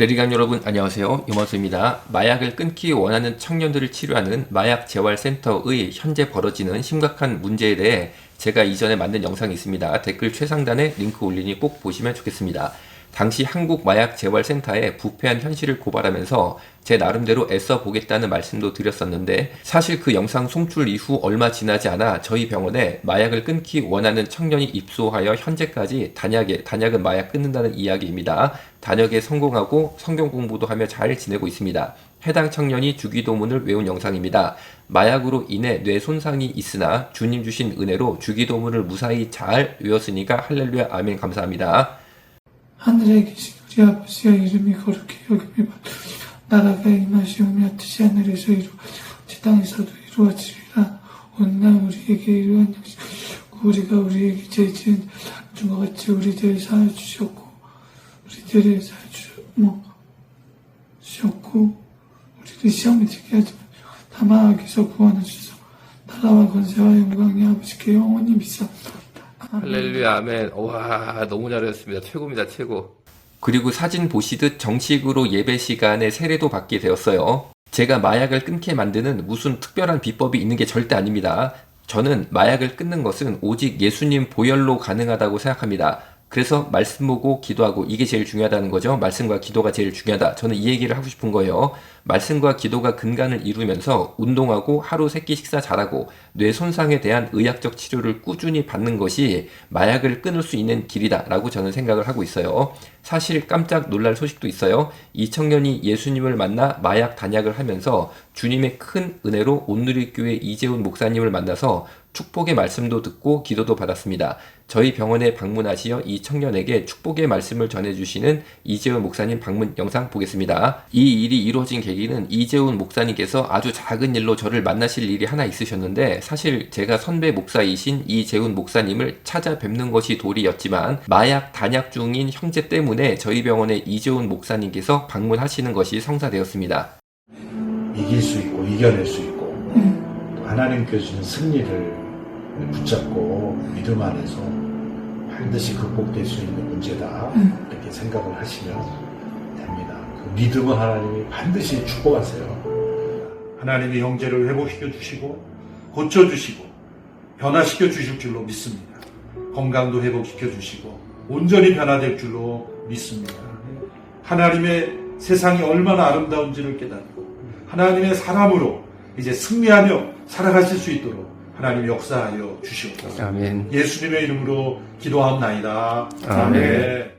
레리강 여러분 안녕하세요. 유머수입니다. 마약을 끊기 원하는 청년들을 치료하는 마약재활센터의 현재 벌어지는 심각한 문제에 대해 제가 이전에 만든 영상이 있습니다. 댓글 최상단에 링크 올리니 꼭 보시면 좋겠습니다. 당시 한국마약재활센터의 부패한 현실을 고발하면서 제 나름대로 애써 보겠다는 말씀도 드렸었는데, 사실 그 영상 송출 이후 얼마 지나지 않아 저희 병원에 마약을 끊기 원하는 청년이 입소하여 현재까지 단약은 마약 끊는다는 이야기입니다. 단약에 성공하고 성경 공부도 하며 잘 지내고 있습니다. 해당 청년이 주기도문을 외운 영상입니다. 마약으로 인해 뇌 손상이 있으나 주님 주신 은혜로 주기도문을 무사히 잘 외웠으니까 할렐루야 아멘 감사합니다. 하늘에 계신 우리 아버지여 이름이 거룩히 여김이 받으시오. 나라가 임하시오며 뜻이 하늘에서 이루어지고 땅에서도 이루어지리라. 오늘 우리에게 이루한 양식 우리가 우리에게 죄 지은 것 같이 우리들을 사하여 주셨고 우리들을 주셨고 우리를 시험에 들게 하지 말고 다만 악에서 구원하소서. 나라와 권세와 영광이 아버지께 영원히 믿사옵나이다. 할렐루야 아멘. 와 너무 잘하셨습니다. 최고입니다. 최고. 그리고 사진 보시듯 정식으로 예배 시간에 세례도 받게 되었어요. 제가 마약을 끊게 만드는 무슨 특별한 비법이 있는 게 절대 아닙니다. 저는 마약을 끊는 것은 오직 예수님 보혈로 가능하다고 생각합니다. 그래서 말씀 보고 기도하고 이게 제일 중요하다는 거죠. 말씀과 기도가 제일 중요하다. 저는 이 얘기를 하고 싶은 거예요. 말씀과 기도가 근간을 이루면서 운동하고 하루 3끼 식사 잘하고 뇌 손상에 대한 의학적 치료를 꾸준히 받는 것이 마약을 끊을 수 있는 길이다 라고 저는 생각을 하고 있어요. 사실 깜짝 놀랄 소식도 있어요. 이 청년이 예수님을 만나 마약 단약을 하면서 주님의 큰 은혜로 온누리교회 이재훈 목사님을 만나서 축복의 말씀도 듣고 기도도 받았습니다. 저희 병원에 방문하시어 이 청년에게 축복의 말씀을 전해주시는 이재훈 목사님 방문 영상 보겠습니다. 이 일이 이루어진 계기는 이재훈 목사님께서 아주 작은 일로 저를 만나실 일이 하나 있으셨는데, 사실 제가 선배 목사이신 이재훈 목사님을 찾아뵙는 것이 도리였지만 마약 단약 중인 형제 때문에 저희 병원에 이재훈 목사님께서 방문하시는 것이 성사되었습니다. 이길 수 있고 이겨낼 수 있고 또 하나님께 주신 승리를 붙잡고 믿음 안에서 반드시 극복될 수 있는 문제다 이렇게 생각을 하시면 됩니다. 그 믿음은 하나님이 반드시 축복하세요. 하나님이 형제를 회복시켜 주시고 고쳐주시고 변화시켜 주실 줄로 믿습니다. 건강도 회복시켜 주시고 온전히 변화될 줄로 믿습니다. 하나님의 세상이 얼마나 아름다운지를 깨닫고 하나님의 사람으로 이제 승리하며 살아가실 수 있도록 하나님 역사하여 주시옵소서. 아멘. 예수님의 이름으로 기도하옵나이다. 아멘.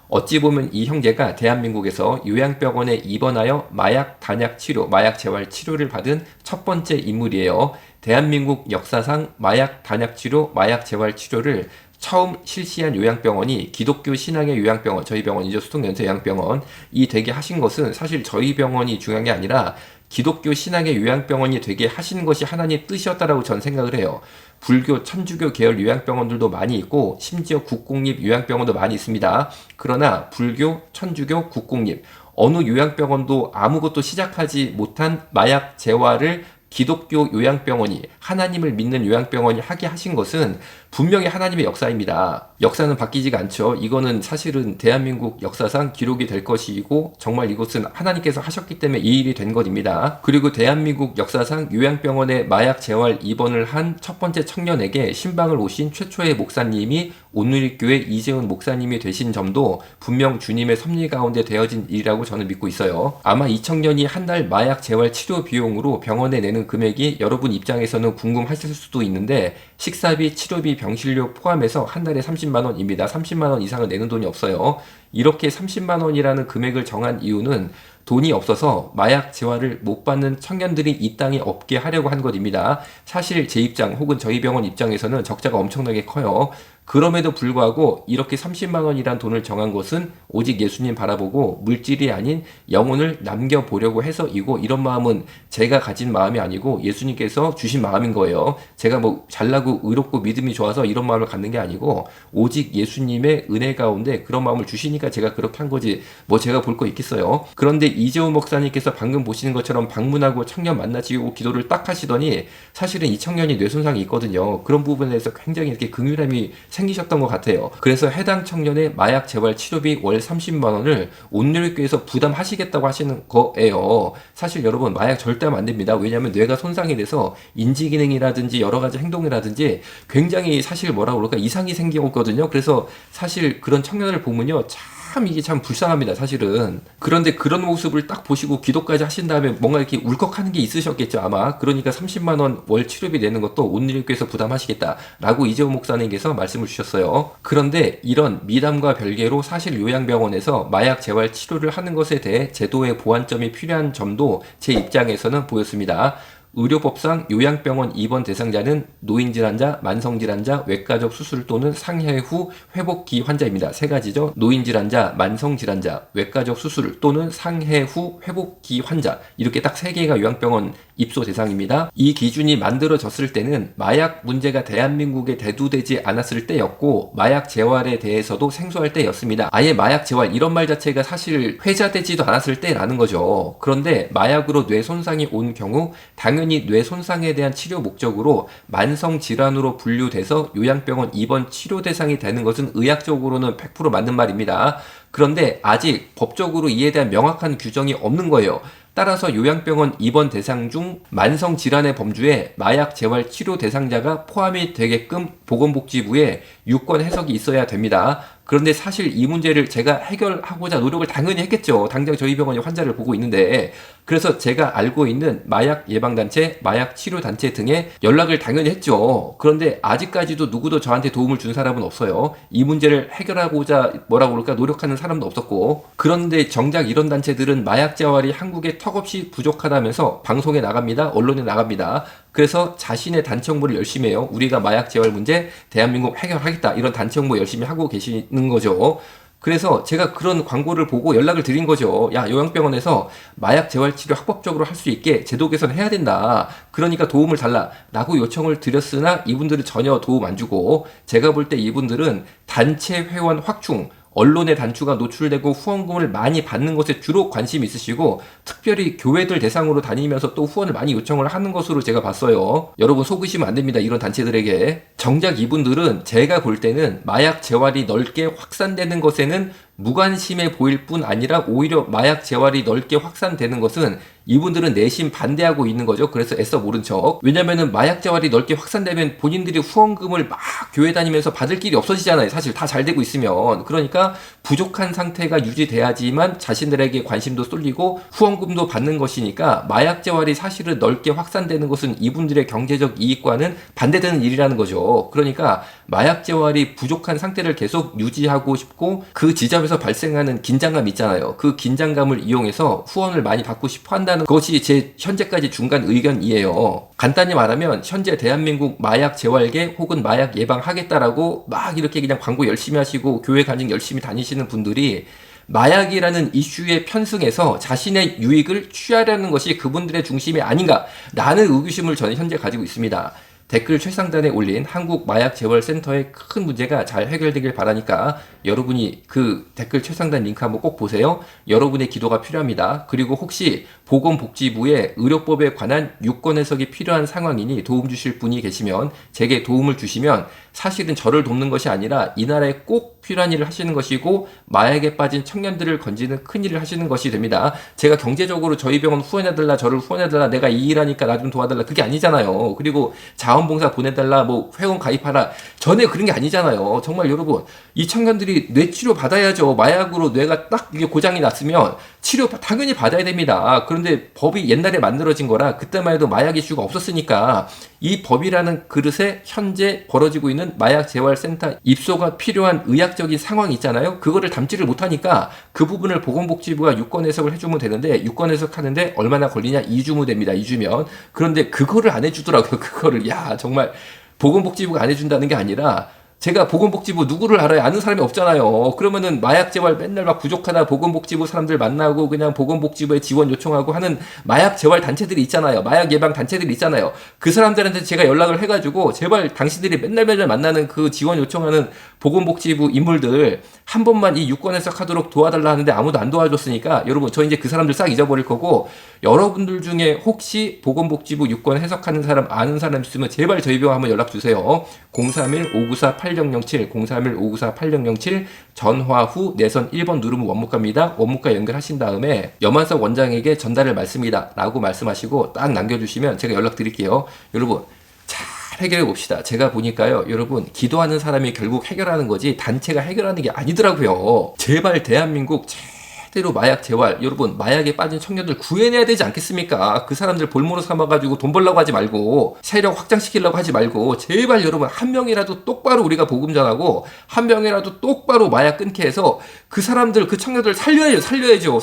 어찌 보면 이 형제가 대한민국에서 요양병원에 입원하여 마약 단약 치료, 마약 재활 치료를 받은 첫 번째 인물이에요. 대한민국 역사상 마약 단약 치료, 마약 재활 치료를 처음 실시한 요양병원이 기독교 신앙의 요양병원, 저희 병원이죠. 수동연세 요양병원. 이 되게 하신 것은 사실 저희 병원이 중요한 게 아니라 기독교 신앙의 요양병원이 되게 하신 것이 하나님의 뜻이었다라고 저는 생각을 해요. 불교, 천주교 계열 요양병원들도 많이 있고 심지어 국공립 요양병원도 많이 있습니다. 그러나 불교, 천주교, 국공립 어느 요양병원도 아무것도 시작하지 못한 마약 재활을 기독교 요양병원이, 하나님을 믿는 요양병원이 하게 하신 것은 분명히 하나님의 역사입니다. 역사는 바뀌지가 않죠. 이거는 사실은 대한민국 역사상 기록이 될 것이고 정말 이것은 하나님께서 하셨기 때문에 이 일이 된 것입니다. 그리고 대한민국 역사상 요양병원에 마약 재활 입원을 한 첫 번째 청년에게 신방을 오신 최초의 목사님이 온누리교회 이재훈 목사님이 되신 점도 분명 주님의 섭리 가운데 되어진 일이라고 저는 믿고 있어요. 아마 이 청년이 한 달 마약 재활 치료 비용으로 병원에 내는 금액이 여러분 입장에서는 궁금하실 수도 있는데, 식사비, 치료비, 병실료 포함해서 한 달에 30만 원입니다. 30만 원 이상은 내는 돈이 없어요. 이렇게 30만 원이라는 금액을 정한 이유는 돈이 없어서 마약 재활을 못 받는 청년들이 이 땅에 없게 하려고 한 것입니다. 사실 제 입장 혹은 저희 병원 입장에서는 적자가 엄청나게 커요. 그럼에도 불구하고 이렇게 30만 원이란 돈을 정한 것은 오직 예수님 바라보고 물질이 아닌 영혼을 남겨보려고 해서이고, 이런 마음은 제가 가진 마음이 아니고 예수님께서 주신 마음인 거예요. 제가 뭐 잘나고 의롭고 믿음이 좋아서 이런 마음을 갖는 게 아니고 오직 예수님의 은혜 가운데 그런 마음을 주시니까 제가 그렇게 한 거지 뭐 제가 볼 거 있겠어요. 그런데 이재훈 목사님께서 방금 보시는 것처럼 방문하고 청년 만나시고 기도를 딱 하시더니 사실은 이 청년이 뇌손상이 있거든요. 그런 부분에 대해서 굉장히 이렇게 긍휼함이 생기셨던 것 같아요. 그래서 해당 청년의 마약 재활 치료비 월 30만 원을 온누리교에서 부담하시겠다고 하시는 거예요. 사실 여러분 마약 절대 하면 안 됩니다. 왜냐하면 뇌가 손상이 돼서 인지 기능이라든지 여러 가지 행동이라든지 굉장히 사실 뭐라 그럴까 이상이 생기거든요. 그래서 사실 그런 청년을 보면요. 참 이게 참 불쌍합니다 사실은. 그런데 그런 모습을 딱 보시고 기도까지 하신 다음에 뭔가 이렇게 울컥하는 게 있으셨겠죠 아마. 그러니까 30만 원 월 치료비 내는 것도 온누리교에서 부담하시겠다라고 이재호 목사님께서 말씀을 주셨어요. 그런데 이런 미담과 별개로 사실 요양병원에서 마약 재활 치료를 하는 것에 대해 제도의 보완점이 필요한 점도 제 입장에서는 보였습니다. 의료법상 요양병원 입원 대상자는 노인질환자, 만성질환자, 외과적 수술 또는 상해 후 회복기 환자입니다. 세 가지죠. 노인질환자, 만성질환자, 외과적 수술 또는 상해 후 회복기 환자 이렇게 딱 세 개가 요양병원 입소 대상입니다. 이 기준이 만들어졌을 때는 마약 문제가 대한민국에 대두되지 않았을 때였고 마약 재활에 대해서도 생소할 때였습니다. 아예 마약 재활 이런 말 자체가 사실 회자되지도 않았을 때라는 거죠. 그런데 마약으로 뇌 손상이 온 경우 당연히 뇌 손상에 대한 치료 목적으로 만성 질환으로 분류돼서 요양병원 입원 치료 대상이 되는 것은 의학적으로는 100% 맞는 말입니다. 그런데 아직 법적으로 이에 대한 명확한 규정이 없는 거예요. 따라서 요양병원 입원 대상 중 만성 질환의 범주에 마약 재활 치료 대상자가 포함이 되게끔 보건복지부에 유권 해석이 있어야 됩니다. 그런데 사실 이 문제를 제가 해결하고자 노력을 당연히 했겠죠. 당장 저희 병원이 환자를 보고 있는데 그래서 제가 알고 있는 마약 예방단체, 마약 치료단체 등에 연락을 당연히 했죠. 그런데 아직까지도 누구도 저한테 도움을 준 사람은 없어요. 이 문제를 해결하고자 뭐라고 그럴까 노력하는 사람도 없었고 그런데 정작 이런 단체들은 마약 재활이 한국에 턱없이 부족하다면서 방송에 나갑니다. 언론에 나갑니다. 그래서 자신의 단체 홍보를 열심히 해요. 우리가 마약 재활 문제 대한민국 해결하겠다 이런 단체 홍보 열심히 하고 계시는 거죠. 그래서 제가 그런 광고를 보고 연락을 드린 거죠. 야, 요양병원에서 마약 재활 치료 합법적으로 할 수 있게 제도 개선해야 된다. 그러니까 도움을 달라. 라고 요청을 드렸으나 이분들은 전혀 도움 안 주고 제가 볼 때 이분들은 단체 회원 확충 언론의 단추가 노출되고 후원금을 많이 받는 것에 주로 관심이 있으시고 특별히 교회들 대상으로 다니면서 또 후원을 많이 요청을 하는 것으로 제가 봤어요. 여러분 속으시면 안 됩니다. 이런 단체들에게. 정작 이분들은 제가 볼 때는 마약 재활이 넓게 확산되는 것에는 무관심해 보일 뿐 아니라 오히려 마약 재활이 넓게 확산되는 것은 이분들은 내심 반대하고 있는 거죠. 그래서 애써 모른 척. 왜냐면은 마약 재활이 넓게 확산되면 본인들이 후원금을 막 교회 다니면서 받을 길이 없어지잖아요. 사실 다 잘 되고 있으면. 그러니까 부족한 상태가 유지돼야지만 자신들에게 관심도 쏠리고 후원금도 받는 것이니까 마약 재활이 사실은 넓게 확산되는 것은 이분들의 경제적 이익과는 반대되는 일이라는 거죠. 그러니까 마약 재활이 부족한 상태를 계속 유지하고 싶고 그 지점에서 발생하는 긴장감 있잖아요. 그 긴장감을 이용해서 후원을 많이 받고 싶어 한다는 것이 제 현재까지 중간 의견이에요. 간단히 말하면 현재 대한민국 마약 재활계 혹은 마약 예방하겠다라고 막 이렇게 그냥 광고 열심히 하시고 교회 간증 열심히 다니시는 분들이 마약이라는 이슈에 편승해서 자신의 유익을 취하려는 것이 그분들의 중심이 아닌가라는 의구심을 저는 현재 가지고 있습니다. 댓글 최상단에 올린 한국마약재활센터의 큰 문제가 잘 해결되길 바라니까 여러분이 그 댓글 최상단 링크 한번 꼭 보세요. 여러분의 기도가 필요합니다. 그리고 혹시 보건복지부에 의료법에 관한 유권 해석이 필요한 상황이니 도움 주실 분이 계시면 제게 도움을 주시면 사실은 저를 돕는 것이 아니라 이 나라에 꼭 필요한 일을 하시는 것이고 마약에 빠진 청년들을 건지는 큰 일을 하시는 것이 됩니다. 제가 경제적으로 저희 병원 후원해달라 저를 후원해달라 내가 이 일하니까 나 좀 도와달라 그게 아니잖아요. 그리고 자원봉사 보내달라 뭐 회원 가입하라 전에 그런 게 아니잖아요. 정말 여러분 이 청년들이 뇌치료 받아야죠. 마약으로 뇌가 딱 이게 고장이 났으면 치료 당연히 받아야 됩니다. 그런데 법이 옛날에 만들어진 거라 그때만 해도 마약 이슈가 없었으니까 이 법이라는 그릇에 현재 벌어지고 있는 마약재활센터 입소가 필요한 의학적인 상황이 있잖아요. 그거를 담지를 못하니까 그 부분을 보건복지부가 유권 해석을 해주면 되는데 유권 해석하는데 얼마나 걸리냐? 2주면 됩니다. 2주면. 그런데 그거를 안 해주더라고요. 그거를. 야 정말 보건복지부가 안 해준다는 게 아니라 제가 보건복지부 누구를 알아요? 아는 사람이 없잖아요. 그러면은 마약재활 맨날 막 부족하다 보건복지부 사람들 만나고 그냥 보건복지부에 지원 요청하고 하는 마약재활 단체들이 있잖아요. 마약 예방 단체들이 있잖아요. 그 사람들한테 제가 연락을 해가지고 제발 당신들이 맨날 만나는 그 지원 요청하는 보건복지부 인물들 한 번만 이 유권 해석하도록 도와달라 하는데 아무도 안 도와줬으니까 여러분 저 이제 그 사람들 싹 잊어버릴 거고 여러분들 중에 혹시 보건복지부 유권 해석하는 사람 아는 사람 있으면 제발 저희 병원 한번 연락 주세요. 031-594-8007 031-594-8007 전화 후 내선 1번 누르면 원무과입니다. 원무과 연결하신 다음에 염한석 원장에게 전달을 말씀이다 라고 말씀하시고 딱 남겨주시면 제가 연락드릴게요. 여러분 잘 해결해 봅시다. 제가 보니까요, 여러분 기도하는 사람이 결국 해결하는 거지 단체가 해결하는 게 아니더라고요. 제발 대한민국 제대로 마약 재활, 여러분 마약에 빠진 청년들 구해내야 되지 않겠습니까? 그 사람들 볼모로 삼아가지고 돈 벌려고 하지 말고 세력 확장시키려고 하지 말고 제발 여러분 한 명이라도 똑바로 우리가 복음 전하고 한 명이라도 똑바로 마약 끊게 해서 그 사람들 그 청년들 살려야죠.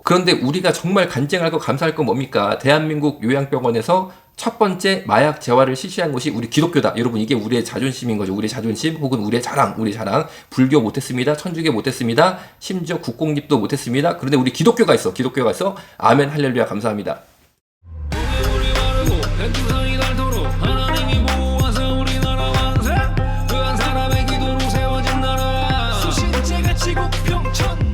그런데 우리가 정말 간증하고 감사할 건 뭡니까? 대한민국 요양병원에서 첫 번째 마약 재활을 실시한 것이 우리 기독교다. 여러분 이게 우리의 자존심인 거죠. 우리의 자존심 혹은 우리의 자랑. 불교 못했습니다. 천주교 못했습니다. 심지어 국공립도 못했습니다. 그런데 우리 기독교가 있어. 아멘 할렐루야 감사합니다. 하나님이 보호하사 우리나라 만세. 그한 사람의 기도로 세워진 나라. 수신제가 지국 평천